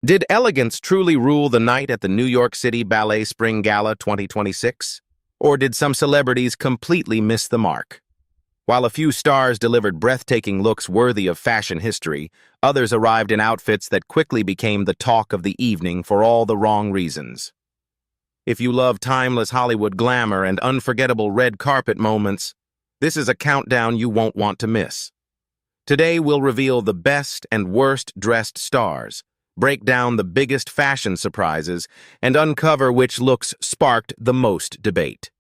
Did elegance truly rule the night at the New York City Ballet Spring Gala 2026? Or did some celebrities completely miss the mark? While a few stars delivered breathtaking looks worthy of fashion history, others arrived in outfits that quickly became the talk of the evening for all the wrong reasons. If you love timeless Hollywood glamour and unforgettable red carpet moments, this is a countdown you won't want to miss. Today we'll reveal the best and worst dressed stars, break down the biggest fashion surprises, and uncover which looks sparked the most debate.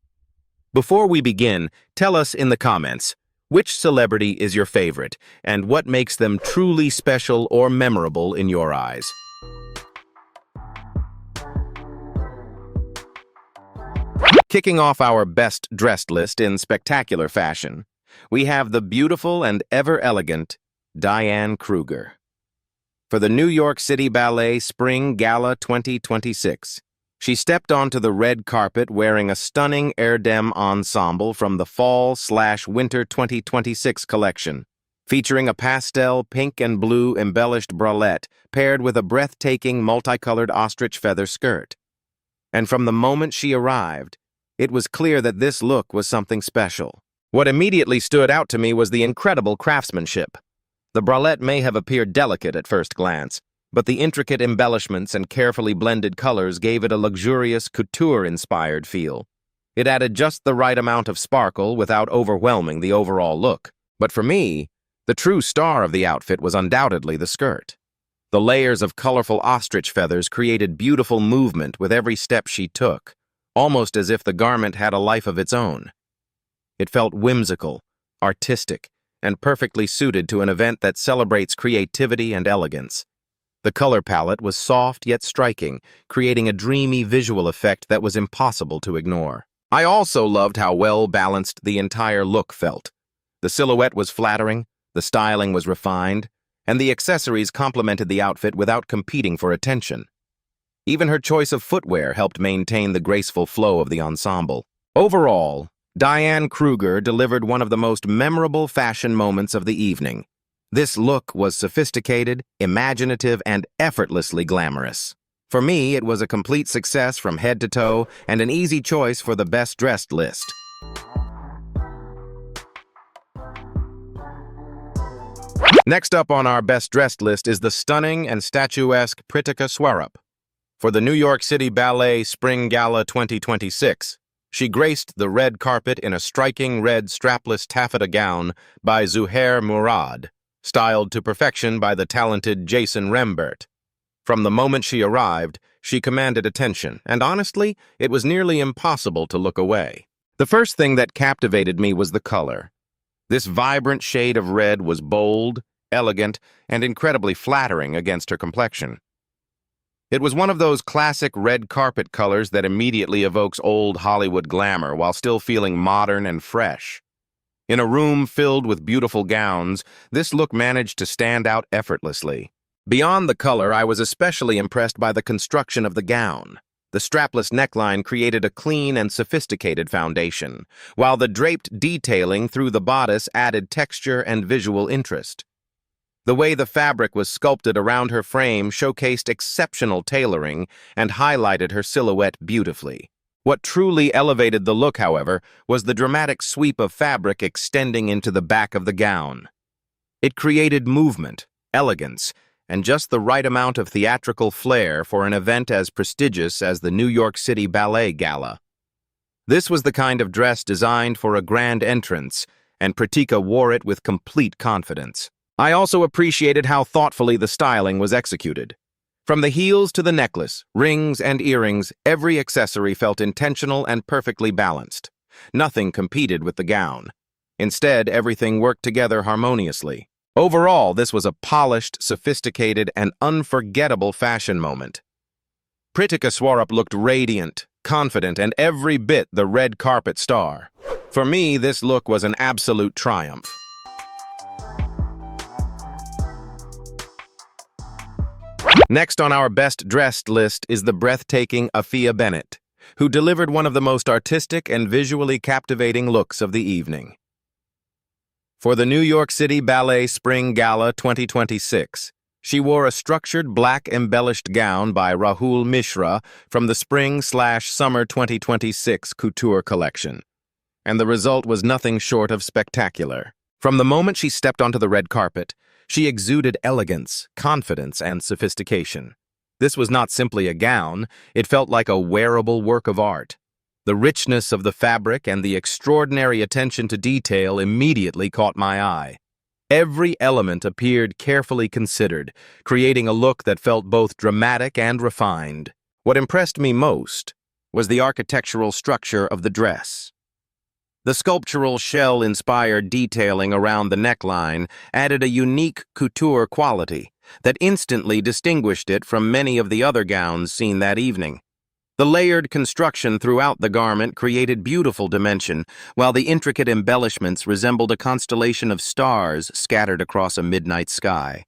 Before we begin, tell us in the comments, which celebrity is your favorite, and what makes them truly special or memorable in your eyes? Kicking off our best dressed list in spectacular fashion, we have the beautiful and ever-elegant Diane Kruger. For the New York City Ballet Spring Gala 2026, she stepped onto the red carpet wearing a stunning Erdem ensemble from the Fall/Winter 2026 collection, featuring a pastel pink and blue embellished bralette paired with a breathtaking multicolored ostrich feather skirt. And from the moment she arrived, it was clear that this look was something special. What immediately stood out to me was the incredible craftsmanship. The bralette may have appeared delicate at first glance, but the intricate embellishments and carefully blended colors gave it a luxurious, couture-inspired feel. It added just the right amount of sparkle without overwhelming the overall look. But for me, the true star of the outfit was undoubtedly the skirt. The layers of colorful ostrich feathers created beautiful movement with every step she took, almost as if the garment had a life of its own. It felt whimsical, artistic, and perfectly suited to an event that celebrates creativity and elegance. The color palette was soft yet striking, creating a dreamy visual effect that was impossible to ignore. I also loved how well-balanced the entire look felt. The silhouette was flattering, the styling was refined, and the accessories complemented the outfit without competing for attention. Even her choice of footwear helped maintain the graceful flow of the ensemble. Overall, Diane Kruger delivered one of the most memorable fashion moments of the evening. This look was sophisticated, imaginative, and effortlessly glamorous. For me, it was a complete success from head to toe and an easy choice for the best dressed list. Next up on our best dressed list is the stunning and statuesque Pritika Swarup. For the New York City Ballet Spring Gala 2026, she graced the red carpet in a striking red strapless taffeta gown by Zuhair Murad, styled to perfection by the talented Jason Rembert. From the moment she arrived, she commanded attention, and honestly, it was nearly impossible to look away. The first thing that captivated me was the color. This vibrant shade of red was bold, elegant, and incredibly flattering against her complexion. It was one of those classic red carpet colors that immediately evokes old Hollywood glamour while still feeling modern and fresh. In a room filled with beautiful gowns, this look managed to stand out effortlessly. Beyond the color, I was especially impressed by the construction of the gown. The strapless neckline created a clean and sophisticated foundation, while the draped detailing through the bodice added texture and visual interest. The way the fabric was sculpted around her frame showcased exceptional tailoring and highlighted her silhouette beautifully. What truly elevated the look, however, was the dramatic sweep of fabric extending into the back of the gown. It created movement, elegance, and just the right amount of theatrical flair for an event as prestigious as the New York City Ballet Gala. This was the kind of dress designed for a grand entrance, and Pritika wore it with complete confidence. I also appreciated how thoughtfully the styling was executed. From the heels to the necklace, rings, and earrings, every accessory felt intentional and perfectly balanced. Nothing competed with the gown. Instead, everything worked together harmoniously. Overall, this was a polished, sophisticated, and unforgettable fashion moment. Pritika Swarup looked radiant, confident, and every bit the red carpet star. For me, this look was an absolute triumph. Next on our best dressed list is the breathtaking Afia Bennett, who delivered one of the most artistic and visually captivating looks of the evening. For the New York City Ballet Spring Gala 2026, She wore a structured black embellished gown by Rahul Mishra from the Spring/Summer 2026 Couture collection, and the result was nothing short of spectacular. From the moment she stepped onto the red carpet, she exuded elegance, confidence, and sophistication. This was not simply a gown, it felt like a wearable work of art. The richness of the fabric and the extraordinary attention to detail immediately caught my eye. Every element appeared carefully considered, creating a look that felt both dramatic and refined. What impressed me most was the architectural structure of the dress. The sculptural shell-inspired detailing around the neckline added a unique couture quality that instantly distinguished it from many of the other gowns seen that evening. The layered construction throughout the garment created beautiful dimension, while the intricate embellishments resembled a constellation of stars scattered across a midnight sky.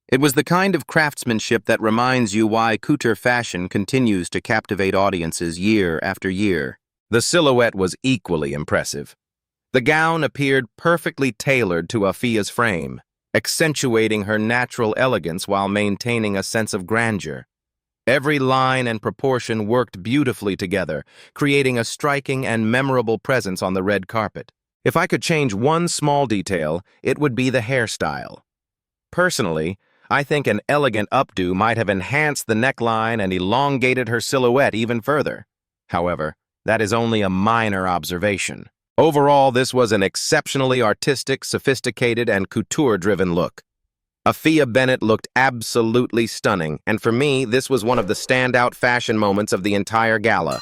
It was the kind of craftsmanship that reminds you why couture fashion continues to captivate audiences year after year. The silhouette was equally impressive. The gown appeared perfectly tailored to Afia's frame, accentuating her natural elegance while maintaining a sense of grandeur. Every line and proportion worked beautifully together, creating a striking and memorable presence on the red carpet. If I could change one small detail, it would be the hairstyle. Personally, I think an elegant updo might have enhanced the neckline and elongated her silhouette even further. However, that is only a minor observation. Overall, this was an exceptionally artistic, sophisticated, and couture-driven look. Afia Bennett looked absolutely stunning, and for me, this was one of the standout fashion moments of the entire gala.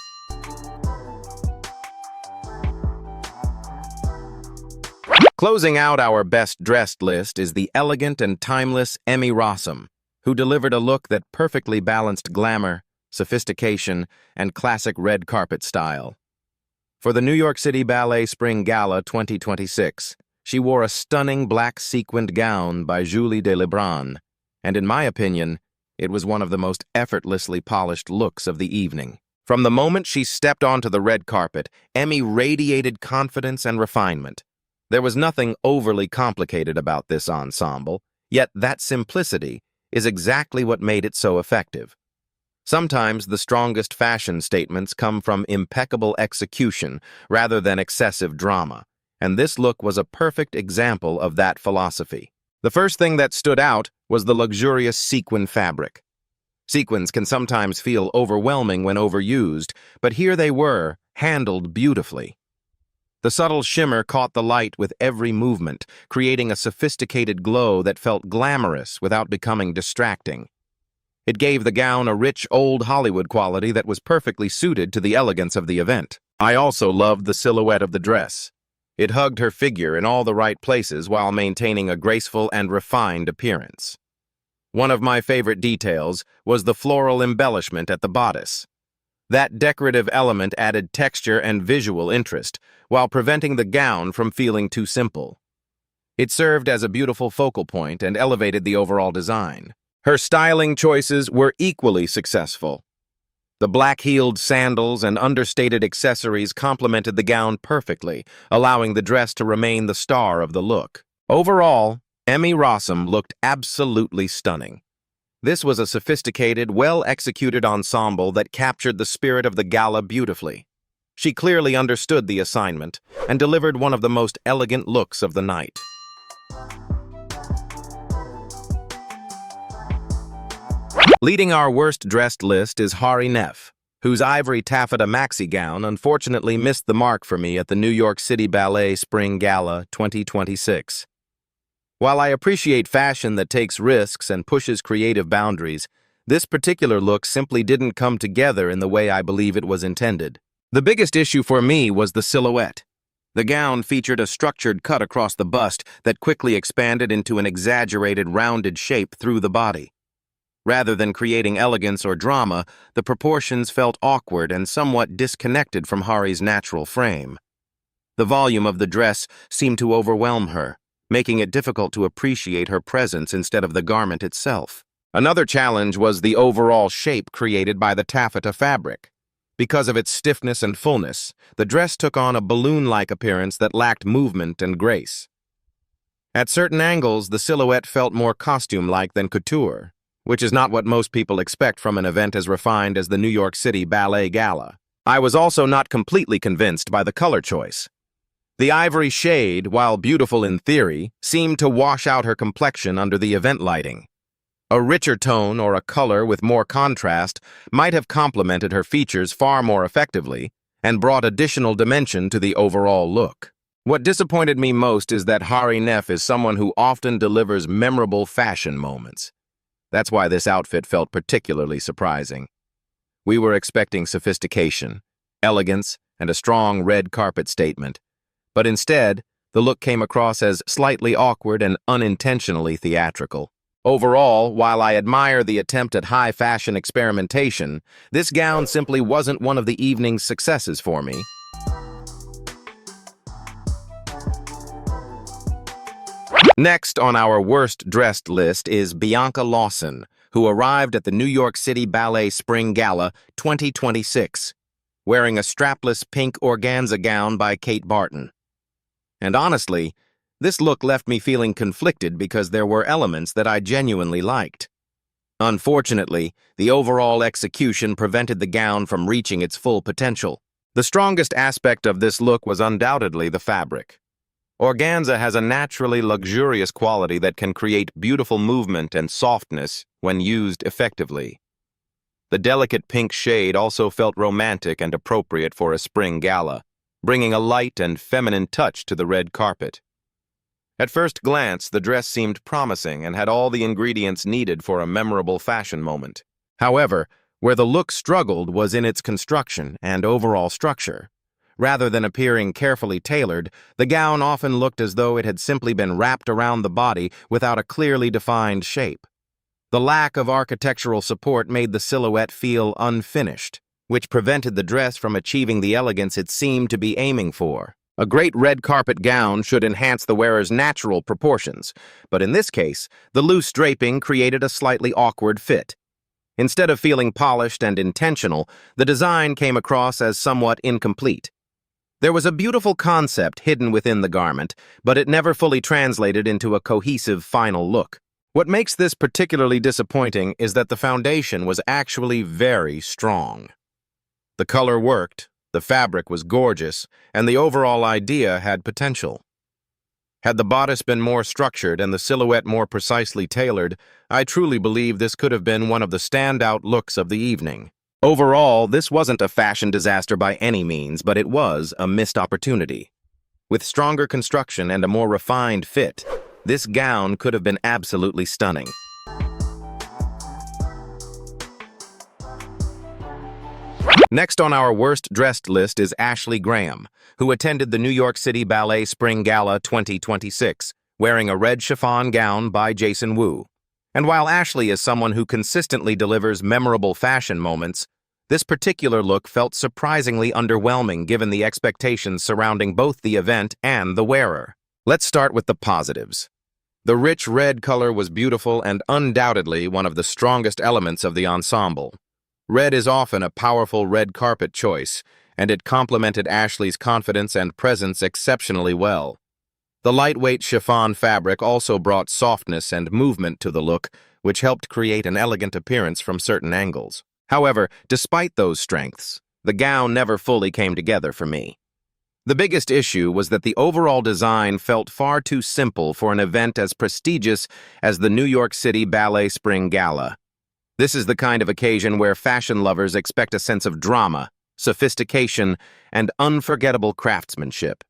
Closing out our best-dressed list is the elegant and timeless Emmy Rossum, who delivered a look that perfectly balanced glamour, sophistication, and classic red carpet style. For the New York City Ballet Spring Gala 2026, she wore a stunning black sequined gown by Julie de Lebrun, and in my opinion, it was one of the most effortlessly polished looks of the evening. From the moment she stepped onto the red carpet, Emmy radiated confidence and refinement. There was nothing overly complicated about this ensemble, yet that simplicity is exactly what made it so effective. Sometimes the strongest fashion statements come from impeccable execution rather than excessive drama, and this look was a perfect example of that philosophy. The first thing that stood out was the luxurious sequin fabric. Sequins can sometimes feel overwhelming when overused, but here they were, handled beautifully. The subtle shimmer caught the light with every movement, creating a sophisticated glow that felt glamorous without becoming distracting. It gave the gown a rich, old Hollywood quality that was perfectly suited to the elegance of the event. I also loved the silhouette of the dress. It hugged her figure in all the right places while maintaining a graceful and refined appearance. One of my favorite details was the floral embellishment at the bodice. That decorative element added texture and visual interest, while preventing the gown from feeling too simple. It served as a beautiful focal point and elevated the overall design. Her styling choices were equally successful. The black-heeled sandals and understated accessories complemented the gown perfectly, allowing the dress to remain the star of the look. Overall, Emmy Rossum looked absolutely stunning. This was a sophisticated, well-executed ensemble that captured the spirit of the gala beautifully. She clearly understood the assignment and delivered one of the most elegant looks of the night. Leading our worst-dressed list is Hari Nef, whose ivory taffeta maxi gown unfortunately missed the mark for me at the New York City Ballet Spring Gala 2026. While I appreciate fashion that takes risks and pushes creative boundaries, this particular look simply didn't come together in the way I believe it was intended. The biggest issue for me was the silhouette. The gown featured a structured cut across the bust that quickly expanded into an exaggerated, rounded shape through the body. Rather than creating elegance or drama, the proportions felt awkward and somewhat disconnected from Hari's natural frame. The volume of the dress seemed to overwhelm her, making it difficult to appreciate her presence instead of the garment itself. Another challenge was the overall shape created by the taffeta fabric. Because of its stiffness and fullness, the dress took on a balloon-like appearance that lacked movement and grace. At certain angles, the silhouette felt more costume-like than couture, which is not what most people expect from an event as refined as the New York City Ballet Gala. I was also not completely convinced by the color choice. The ivory shade, while beautiful in theory, seemed to wash out her complexion under the event lighting. A richer tone or a color with more contrast might have complemented her features far more effectively and brought additional dimension to the overall look. What disappointed me most is that Hari Nef is someone who often delivers memorable fashion moments. That's why this outfit felt particularly surprising. We were expecting sophistication, elegance, and a strong red carpet statement. But instead, the look came across as slightly awkward and unintentionally theatrical. Overall, while I admire the attempt at high fashion experimentation, this gown simply wasn't one of the evening's successes for me. Next on our worst dressed list is Bianca Lawson, who arrived at the New York City Ballet Spring Gala 2026, wearing a strapless pink organza gown by Kate Barton. And honestly, this look left me feeling conflicted because there were elements that I genuinely liked. Unfortunately, the overall execution prevented the gown from reaching its full potential. The strongest aspect of this look was undoubtedly the fabric. Organza has a naturally luxurious quality that can create beautiful movement and softness when used effectively. The delicate pink shade also felt romantic and appropriate for a spring gala, bringing a light and feminine touch to the red carpet. At first glance, the dress seemed promising and had all the ingredients needed for a memorable fashion moment. However, where the look struggled was in its construction and overall structure. Rather than appearing carefully tailored, the gown often looked as though it had simply been wrapped around the body without a clearly defined shape. The lack of architectural support made the silhouette feel unfinished, which prevented the dress from achieving the elegance it seemed to be aiming for. A great red carpet gown should enhance the wearer's natural proportions, but in this case, the loose draping created a slightly awkward fit. Instead of feeling polished and intentional, the design came across as somewhat incomplete. There was a beautiful concept hidden within the garment, but it never fully translated into a cohesive final look. What makes this particularly disappointing is that the foundation was actually very strong. The color worked, the fabric was gorgeous, and the overall idea had potential. Had the bodice been more structured and the silhouette more precisely tailored, I truly believe this could have been one of the standout looks of the evening. Overall, this wasn't a fashion disaster by any means, but it was a missed opportunity. With stronger construction and a more refined fit, this gown could have been absolutely stunning. Next on our worst dressed list is Ashley Graham, who attended the New York City Ballet Spring Gala 2026, wearing a red chiffon gown by Jason Wu. And while Ashley is someone who consistently delivers memorable fashion moments, this particular look felt surprisingly underwhelming given the expectations surrounding both the event and the wearer. Let's start with the positives. The rich red color was beautiful and undoubtedly one of the strongest elements of the ensemble. Red is often a powerful red carpet choice, and it complemented Ashley's confidence and presence exceptionally well. The lightweight chiffon fabric also brought softness and movement to the look, which helped create an elegant appearance from certain angles. However, despite those strengths, the gown never fully came together for me. The biggest issue was that the overall design felt far too simple for an event as prestigious as the New York City Ballet Spring Gala. This is the kind of occasion where fashion lovers expect a sense of drama, sophistication, and unforgettable craftsmanship.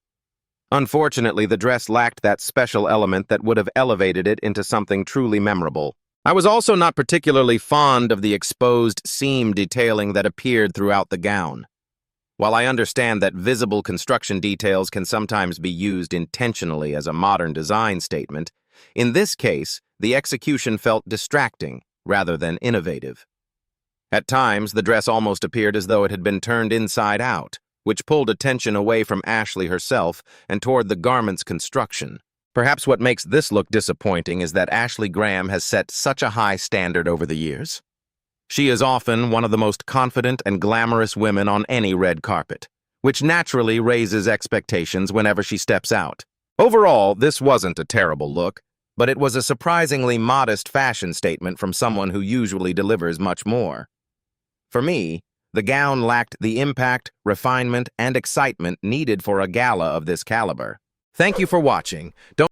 Unfortunately, the dress lacked that special element that would have elevated it into something truly memorable. I was also not particularly fond of the exposed seam detailing that appeared throughout the gown. While I understand that visible construction details can sometimes be used intentionally as a modern design statement, in this case, the execution felt distracting rather than innovative. At times, the dress almost appeared as though it had been turned inside out, which pulled attention away from Ashley herself and toward the garment's construction. Perhaps what makes this look disappointing is that Ashley Graham has set such a high standard over the years. She is often one of the most confident and glamorous women on any red carpet, which naturally raises expectations whenever she steps out. Overall, this wasn't a terrible look, but it was a surprisingly modest fashion statement from someone who usually delivers much more. For me, the gown lacked the impact, refinement, and excitement needed for a gala of this caliber. Thank you for watching. Don't